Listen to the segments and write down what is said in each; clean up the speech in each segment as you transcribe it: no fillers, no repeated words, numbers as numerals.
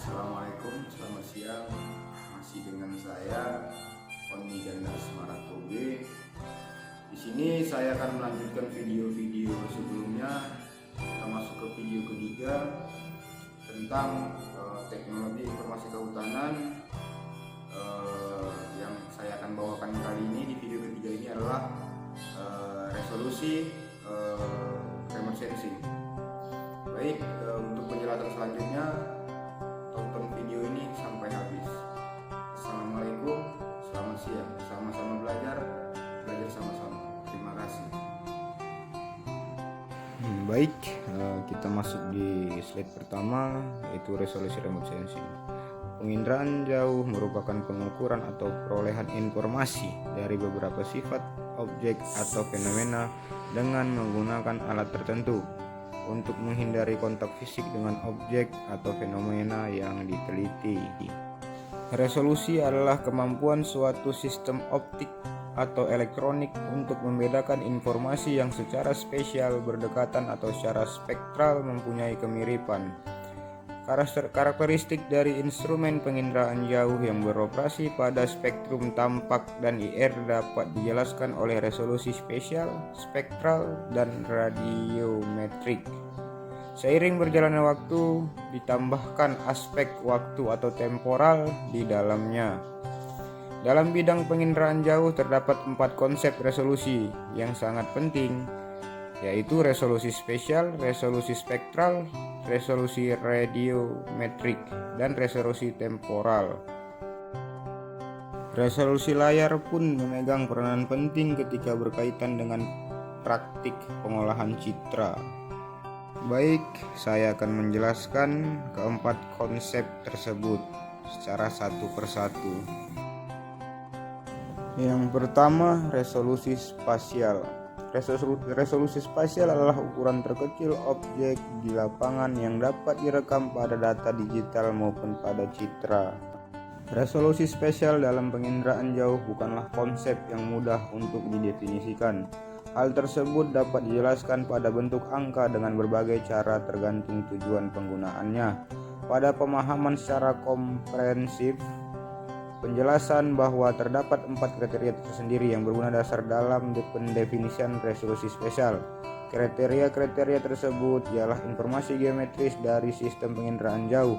Assalamualaikum, selamat siang. Masih dengan saya Oni Gandar Semaratobe. Di sini saya akan melanjutkan video-video sebelumnya. Kita masuk ke video ketiga tentang teknologi informasi kehutanan. Yang saya akan bawakan kali ini di video ketiga ini adalah resolusi remote sensing. Baik, untuk penjelasan selanjutnya tonton video ini sampai habis. Assalamualaikum, selamat siang. Sama-sama belajar sama-sama. Terima kasih. Baik, kita masuk di slide pertama, yaitu resolusi remote sensing. Penginderaan jauh merupakan pengukuran atau perolehan informasi dari beberapa sifat, objek, atau fenomena dengan menggunakan alat tertentu untuk menghindari kontak fisik dengan objek atau fenomena yang diteliti. Resolusi adalah kemampuan suatu sistem optik atau elektronik untuk membedakan informasi yang secara spesial berdekatan atau secara spektral mempunyai kemiripan. Karakteristik dari instrumen penginderaan jauh yang beroperasi pada spektrum tampak dan IR dapat dijelaskan oleh resolusi spesial, spektral, dan radiometrik. Seiring berjalannya waktu, ditambahkan aspek waktu atau temporal di dalamnya. Dalam bidang penginderaan jauh terdapat 4 konsep resolusi yang sangat penting, yaitu resolusi spesial, resolusi spektral, resolusi radiometrik, dan resolusi temporal. Resolusi layar pun memegang peranan penting ketika berkaitan dengan praktik pengolahan citra. Baik, saya akan menjelaskan keempat konsep tersebut secara satu persatu. Yang pertama, resolusi spasial. Resolusi spasial adalah ukuran terkecil objek di lapangan yang dapat direkam pada data digital maupun pada citra. Resolusi spasial dalam penginderaan jauh bukanlah konsep yang mudah untuk didefinisikan. Hal tersebut dapat dijelaskan pada bentuk angka dengan berbagai cara tergantung tujuan penggunaannya. Pada pemahaman secara komprehensif, penjelasan bahwa terdapat 4 kriteria tersendiri yang berguna dasar dalam pendefinisian resolusi spesial. Kriteria-kriteria tersebut ialah informasi geometris dari sistem penginderaan jauh,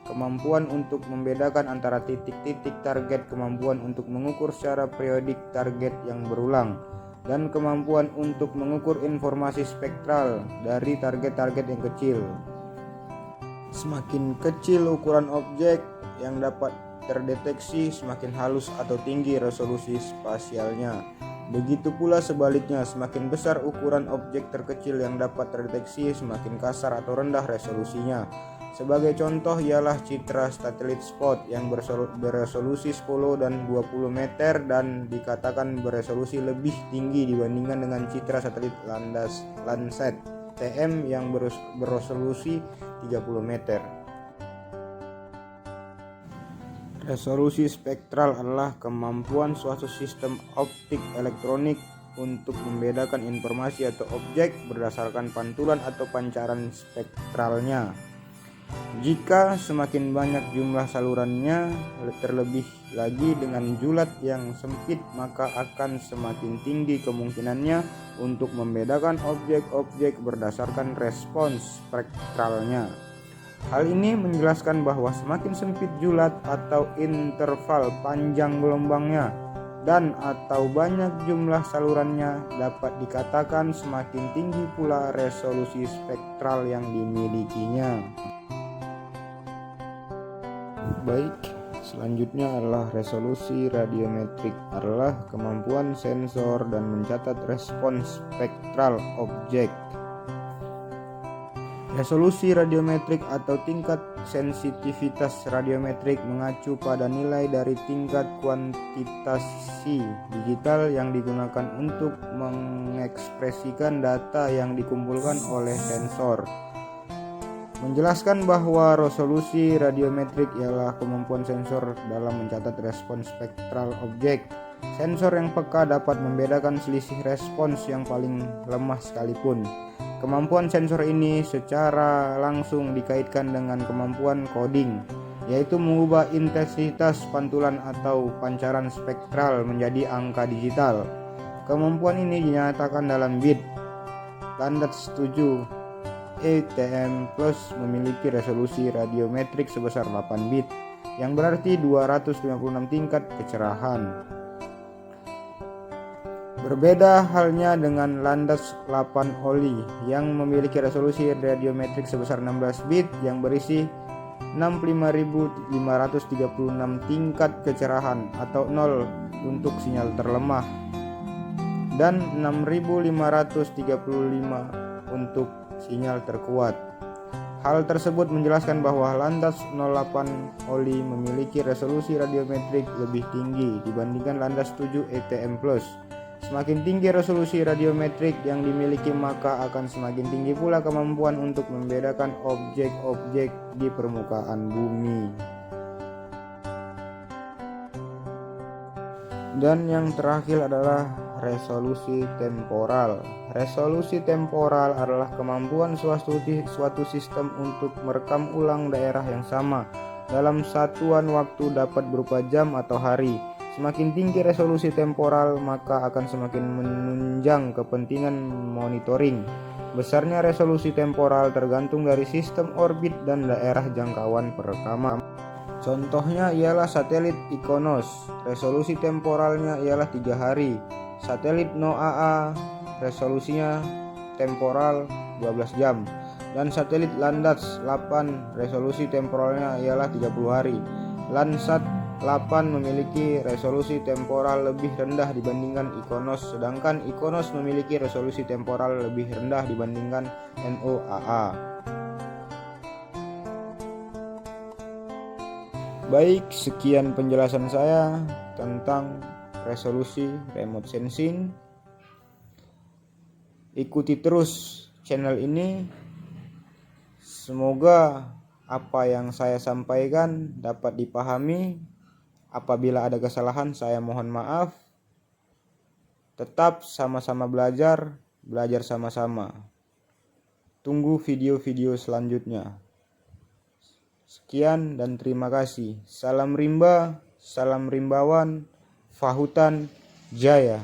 kemampuan untuk membedakan antara titik-titik target, kemampuan untuk mengukur secara periodik target yang berulang, dan kemampuan untuk mengukur informasi spektral dari target-target yang kecil. Semakin kecil ukuran objek yang dapat terdeteksi, semakin halus atau tinggi resolusi spasialnya. Begitu pula sebaliknya, semakin besar ukuran objek terkecil yang dapat terdeteksi, semakin kasar atau rendah resolusinya. Sebagai contoh ialah citra satelit spot yang beresolusi 10 dan 20 meter dan dikatakan beresolusi lebih tinggi dibandingkan dengan citra satelit Landsat TM yang beresolusi 30 meter. Resolusi spektral adalah kemampuan suatu sistem optik elektronik untuk membedakan informasi atau objek berdasarkan pantulan atau pancaran spektralnya. Jika semakin banyak jumlah salurannya, terlebih lagi dengan julat yang sempit, maka akan semakin tinggi kemungkinannya untuk membedakan objek-objek berdasarkan respons spektralnya. Hal ini menjelaskan bahwa semakin sempit julat atau interval panjang gelombangnya dan atau banyak jumlah salurannya, dapat dikatakan semakin tinggi pula resolusi spektral yang dimilikinya. Baik, selanjutnya adalah resolusi radiometrik, adalah kemampuan sensor dan mencatat respons spektral objek. Resolusi radiometrik atau tingkat sensitivitas radiometrik mengacu pada nilai dari tingkat kuantitasi digital yang digunakan untuk mengekspresikan data yang dikumpulkan oleh sensor. Menjelaskan bahwa resolusi radiometrik ialah kemampuan sensor dalam mencatat respons spektral objek. Sensor yang peka dapat membedakan selisih respons yang paling lemah sekalipun. Kemampuan sensor ini secara langsung dikaitkan dengan kemampuan coding. yaitu mengubah intensitas pantulan atau pancaran spektral menjadi angka digital. Kemampuan ini dinyatakan dalam bit. Landas 7 ETM Plus memiliki resolusi radiometrik sebesar 8 bit, yang berarti 256 tingkat kecerahan. Berbeda halnya dengan Landas 8 Oli yang memiliki resolusi radiometrik sebesar 16 bit yang berisi 65.536 tingkat kecerahan atau 0 untuk sinyal terlemah dan 6.535 untuk sinyal terkuat. Hal tersebut menjelaskan bahwa Landas 08 Oli memiliki resolusi radiometrik lebih tinggi dibandingkan Landas 7 ETM Plus. Semakin tinggi resolusi radiometrik yang dimiliki, maka akan semakin tinggi pula kemampuan untuk membedakan objek-objek di permukaan bumi. Dan yang terakhir adalah resolusi temporal. Resolusi temporal adalah kemampuan suatu sistem untuk merekam ulang daerah yang sama dalam satuan waktu, dapat berupa jam atau hari. Semakin tinggi resolusi temporal, maka akan semakin menunjang kepentingan monitoring. Besarnya resolusi temporal tergantung dari sistem orbit dan daerah jangkauan perekaman. Contohnya ialah satelit IKONOS, resolusi temporalnya ialah 3 hari. Satelit NOAA, resolusinya temporal 12 jam. Dan satelit Landas 8, resolusi temporalnya ialah 30 hari. Landsat 8 memiliki resolusi temporal lebih rendah dibandingkan IKONOS, sedangkan IKONOS memiliki resolusi temporal lebih rendah dibandingkan NOAA. Baik, sekian penjelasan saya tentang resolusi remote sensing. Ikuti terus channel ini. Semoga apa yang saya sampaikan dapat dipahami. Apabila ada kesalahan, saya mohon maaf. Tetap sama-sama belajar sama-sama. Tunggu video-video selanjutnya. Sekian dan terima kasih. Salam rimba, salam rimbawan, Fahutan Jaya.